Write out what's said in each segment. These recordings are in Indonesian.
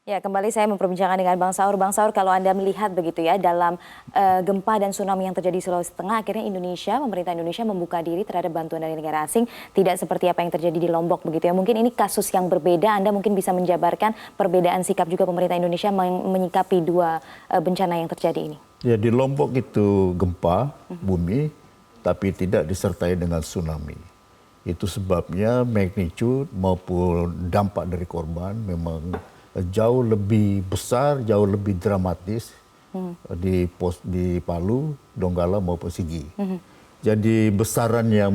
Ya, kembali saya memperbincangkan dengan Bang Saur. Bang Saur, kalau Anda melihat begitu ya, dalam gempa dan tsunami yang terjadi di Sulawesi Tengah, akhirnya pemerintah Indonesia membuka diri terhadap bantuan dari negara asing, tidak seperti apa yang terjadi di Lombok begitu ya. Mungkin ini kasus yang berbeda, Anda mungkin bisa menjabarkan perbedaan sikap juga pemerintah Indonesia menyikapi dua bencana yang terjadi ini. Ya, di Lombok itu gempa bumi, tapi tidak disertai dengan tsunami. Itu sebabnya magnitude maupun dampak dari korban memang jauh lebih besar, jauh lebih dramatis di Palu, Donggala maupun Sigi. Jadi besaran yang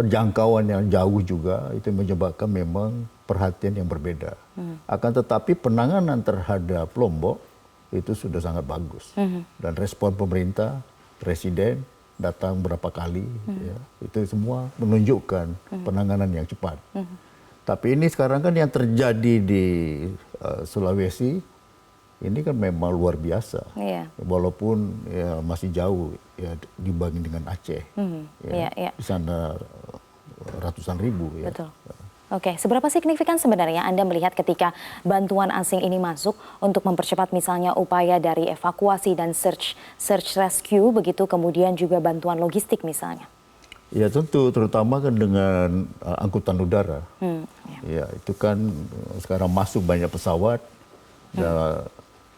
jangkauan yang jauh juga itu menyebabkan memang perhatian yang berbeda. Akan tetapi penanganan terhadap Lombok itu sudah sangat bagus. Dan respon pemerintah, presiden datang berapa kali, ya, itu semua menunjukkan penanganan yang cepat. Tapi ini sekarang kan yang terjadi di Sulawesi ini kan memang luar biasa, walaupun ya, masih jauh ya dibanding dengan Aceh, di sana ratusan ribu. Ya. Betul. Oke, seberapa signifikan sebenarnya Anda melihat ketika bantuan asing ini masuk untuk mempercepat misalnya upaya dari evakuasi dan search rescue begitu, kemudian juga bantuan logistik misalnya? Ya tentu, terutama kan dengan angkutan udara. Ya itu kan sekarang masuk banyak pesawat.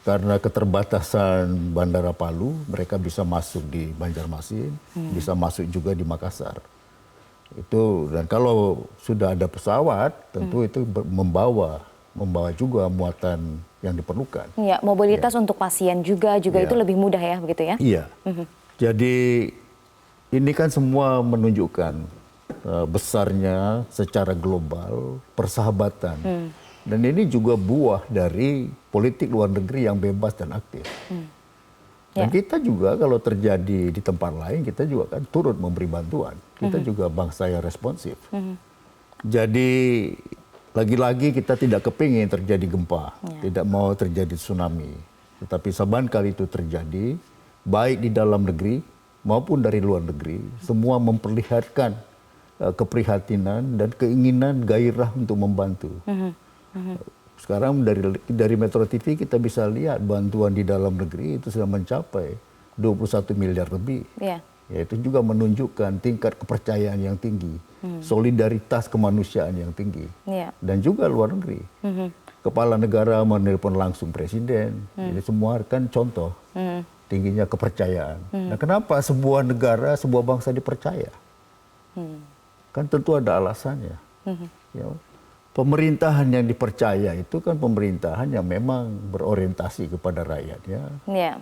Karena keterbatasan Bandara Palu, mereka bisa masuk di Banjarmasin, bisa masuk juga di Makassar. Dan kalau sudah ada pesawat, tentu itu membawa juga muatan yang diperlukan. Ya, mobilitas untuk pasien juga itu lebih mudah ya, begitu ya? Iya. Jadi ini kan semua menunjukkan besarnya secara global persahabatan. Dan ini juga buah dari politik luar negeri yang bebas dan aktif. Dan kita juga kalau terjadi di tempat lain, kita juga kan turut memberi bantuan. Kita juga bangsa yang responsif. Jadi lagi-lagi kita tidak kepingin terjadi gempa, tidak mau terjadi tsunami. Tetapi saban kali itu terjadi, baik di dalam negeri maupun dari luar negeri, semua memperlihatkan keprihatinan dan keinginan gairah untuk membantu. Sekarang dari Metro TV kita bisa lihat bantuan di dalam negeri itu sudah mencapai 21 miliar lebih. Ya, itu juga menunjukkan tingkat kepercayaan yang tinggi, solidaritas kemanusiaan yang tinggi, dan juga luar negeri. Kepala negara menelpon langsung presiden, jadi semua kan contoh tingginya kepercayaan. Nah, kenapa sebuah negara, sebuah bangsa dipercaya? Kan tentu ada alasannya. Ya, pemerintahan yang dipercaya itu kan pemerintahan yang memang berorientasi kepada rakyatnya,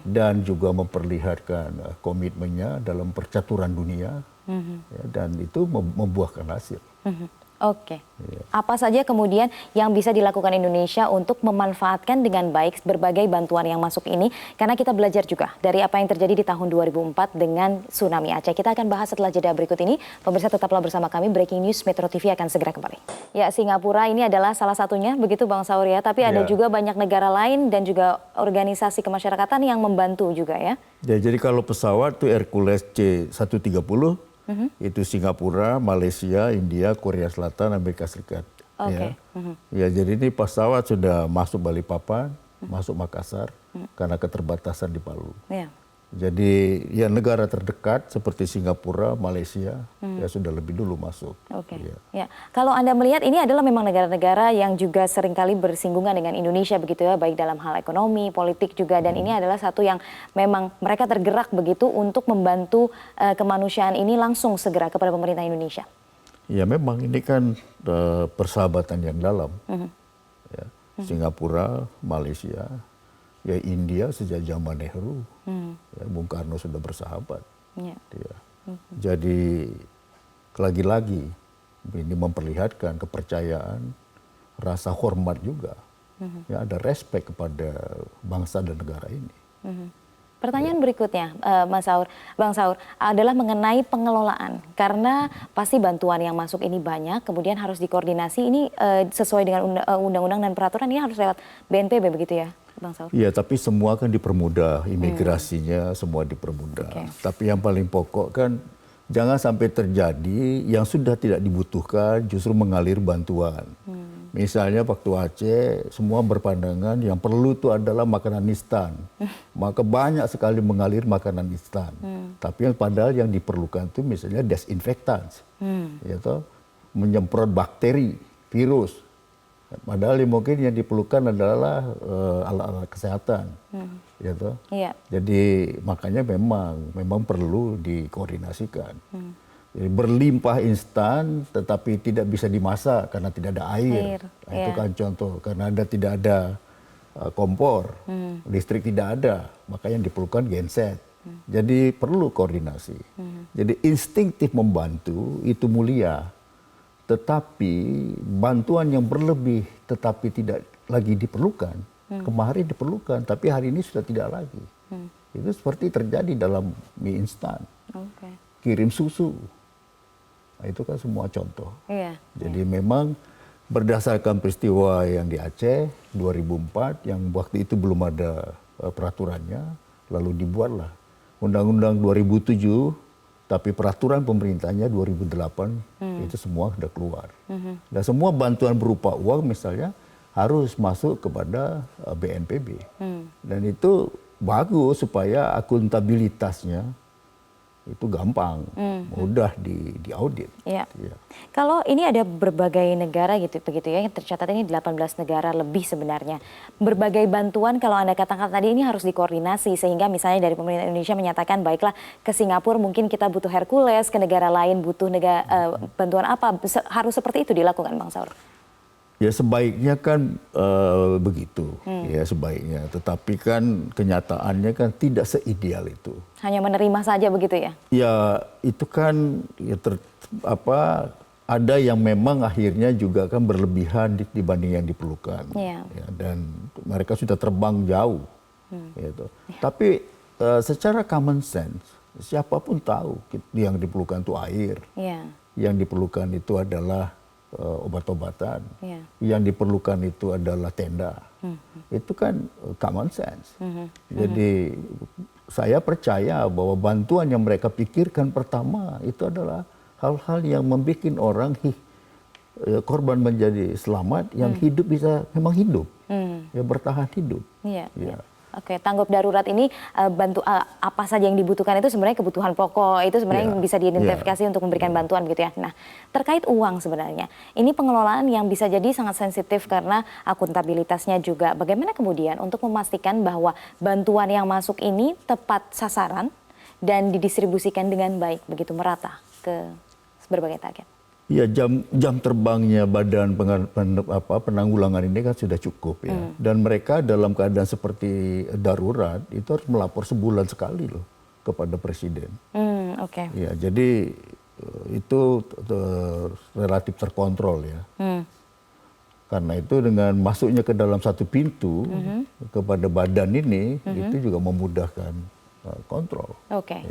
dan juga memperlihatkan komitmennya dalam percaturan dunia, ya, dan itu membuahkan hasil. Oke. Apa saja kemudian yang bisa dilakukan Indonesia untuk memanfaatkan dengan baik berbagai bantuan yang masuk ini? Karena kita belajar juga dari apa yang terjadi di tahun 2004 dengan tsunami Aceh. Kita akan bahas setelah jeda berikut ini. Pemirsa tetaplah bersama kami. Breaking News Metro TV akan segera kembali. Ya, Singapura ini adalah salah satunya, begitu Bang Saur ya. Tapi ada juga banyak negara lain dan juga organisasi kemasyarakatan yang membantu juga ya. Ya, jadi kalau pesawat itu Hercules C-130, itu Singapura, Malaysia, India, Korea Selatan, Amerika Serikat. Ya, jadi ini pesawat sudah masuk Balikpapan, masuk Makassar karena keterbatasan di Palu. Jadi ya negara terdekat seperti Singapura, Malaysia ya sudah lebih dulu masuk. Ya. Kalau Anda melihat ini adalah memang negara-negara yang juga seringkali bersinggungan dengan Indonesia begitu ya, baik dalam hal ekonomi, politik juga, dan ini adalah satu yang memang mereka tergerak begitu untuk membantu kemanusiaan ini langsung segera kepada pemerintah Indonesia. Ya, memang ini kan persahabatan yang dalam. Ya, Singapura, Malaysia, ya India sejak zaman Nehru, ya, Bung Karno sudah bersahabat. Ya. Jadi lagi-lagi ini memperlihatkan kepercayaan, rasa hormat juga. Ya, ada respek kepada bangsa dan negara ini. Pertanyaan berikutnya, Bang Saur, adalah mengenai pengelolaan. Karena pasti bantuan yang masuk ini banyak, kemudian harus dikoordinasi. Ini sesuai dengan undang-undang dan peraturan, ini harus lewat BNPB begitu ya, Bang Saur? Iya, tapi semua kan dipermudah, imigrasinya semua dipermudah. Tapi yang paling pokok kan jangan sampai terjadi yang sudah tidak dibutuhkan justru mengalir bantuan. Misalnya waktu Aceh, semua berpandangan yang perlu itu adalah makanan instan. Maka banyak sekali mengalir makanan instan. Tapi yang padahal yang diperlukan itu misalnya desinfektan, yaitu menyemprot bakteri, virus. Padahal mungkin yang diperlukan adalah alat-alat kesehatan. Gitu. Iya. Jadi makanya memang perlu dikoordinasikan. Jadi berlimpah instan tetapi tidak bisa dimasak karena tidak ada air. Nah, itu kan contoh, karena tidak ada kompor, listrik tidak ada, maka yang diperlukan genset. Jadi perlu koordinasi. Jadi instinktif membantu itu mulia, tetapi bantuan yang berlebih tetapi tidak lagi diperlukan, kemarin diperlukan tapi hari ini sudah tidak lagi. Itu seperti terjadi dalam mie instan, kirim susu. Nah, itu kan semua contoh. Jadi memang berdasarkan peristiwa yang di Aceh 2004 yang waktu itu belum ada peraturannya, lalu dibuatlah Undang-Undang 2007, tapi peraturan pemerintahnya 2008 itu semua sudah keluar. Dan semua bantuan berupa uang misalnya harus masuk kepada BNPB. Dan itu bagus supaya akuntabilitasnya itu gampang, mudah diaudit. Ya. Kalau ini ada berbagai negara gitu begitu ya, yang tercatat ini 18 negara lebih sebenarnya. Berbagai bantuan kalau Anda katakan tadi ini harus dikoordinasi sehingga misalnya dari pemerintah Indonesia menyatakan baiklah ke Singapura mungkin kita butuh Hercules, ke negara lain butuh bantuan apa, harus seperti itu dilakukan Bang Saur? Ya sebaiknya kan begitu, ya sebaiknya. Tetapi kan kenyataannya kan tidak seideal itu. Hanya menerima saja begitu ya? Ya itu kan ya ada yang memang akhirnya juga kan berlebihan dibanding yang diperlukan. Ya, dan mereka sudah terbang jauh. Gitu. Tapi secara common sense, siapapun tahu yang diperlukan itu air. Yang diperlukan itu adalah obat-obatan, yang diperlukan itu adalah tenda. Itu kan common sense. Jadi saya percaya bahwa bantuan yang mereka pikirkan pertama itu adalah hal-hal yang membuat orang korban menjadi selamat, yang hidup bisa memang hidup, ya bertahan hidup. Oke, tanggap darurat ini apa saja yang dibutuhkan itu sebenarnya kebutuhan pokok, itu sebenarnya yang bisa diidentifikasi untuk memberikan bantuan gitu ya. Nah, terkait uang sebenarnya, ini pengelolaan yang bisa jadi sangat sensitif karena akuntabilitasnya juga. Bagaimana kemudian untuk memastikan bahwa bantuan yang masuk ini tepat sasaran dan didistribusikan dengan baik, begitu merata ke berbagai target? Ya, jam terbangnya Badan Penanggulangan ini kan sudah cukup ya. Dan mereka dalam keadaan seperti darurat itu harus melapor sebulan sekali loh kepada Presiden. Ya, jadi itu relatif terkontrol ya. Karena itu dengan masuknya ke dalam satu pintu kepada badan ini itu juga memudahkan kontrol.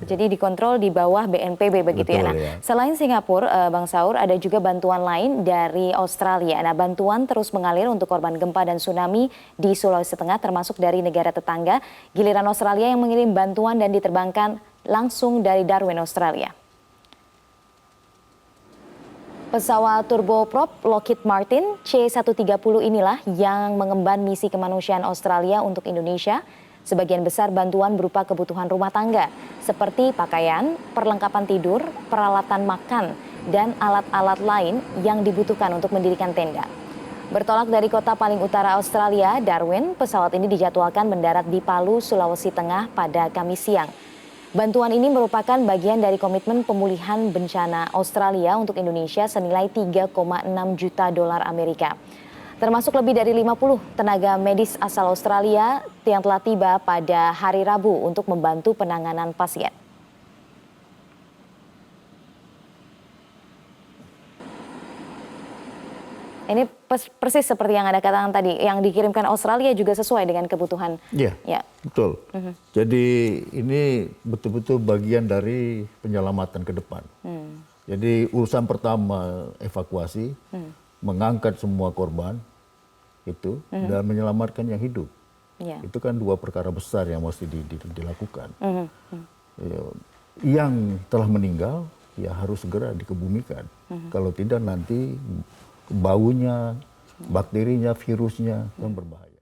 Jadi dikontrol di bawah BNPB begitu. Betul, ya. Nah, selain Singapura, Bang Saur, ada juga bantuan lain dari Australia. Nah, bantuan terus mengalir untuk korban gempa dan tsunami di Sulawesi Tengah, termasuk dari negara tetangga. Giliran Australia yang mengirim bantuan dan diterbangkan langsung dari Darwin, Australia. Pesawat turboprop Lockheed Martin C-130 inilah yang mengemban misi kemanusiaan Australia untuk Indonesia. Sebagian besar bantuan berupa kebutuhan rumah tangga, seperti pakaian, perlengkapan tidur, peralatan makan, dan alat-alat lain yang dibutuhkan untuk mendirikan tenda. Bertolak dari kota paling utara Australia, Darwin, pesawat ini dijadwalkan mendarat di Palu, Sulawesi Tengah pada Kamis siang. Bantuan ini merupakan bagian dari komitmen pemulihan bencana Australia untuk Indonesia senilai 3,6 juta dolar Amerika. Termasuk lebih dari 50 tenaga medis asal Australia yang telah tiba pada hari Rabu untuk membantu penanganan pasien. Ini persis seperti yang Anda katakan tadi, yang dikirimkan Australia juga sesuai dengan kebutuhan. Iya, betul. Jadi ini betul-betul bagian dari penyelamatan ke depan. Jadi urusan pertama evakuasi, mengangkat semua korban itu dan menyelamatkan yang hidup. Itu kan dua perkara besar yang mesti dilakukan. Yang telah meninggal ya harus segera dikebumikan. Kalau tidak nanti baunya bakterinya, virusnya kan berbahaya.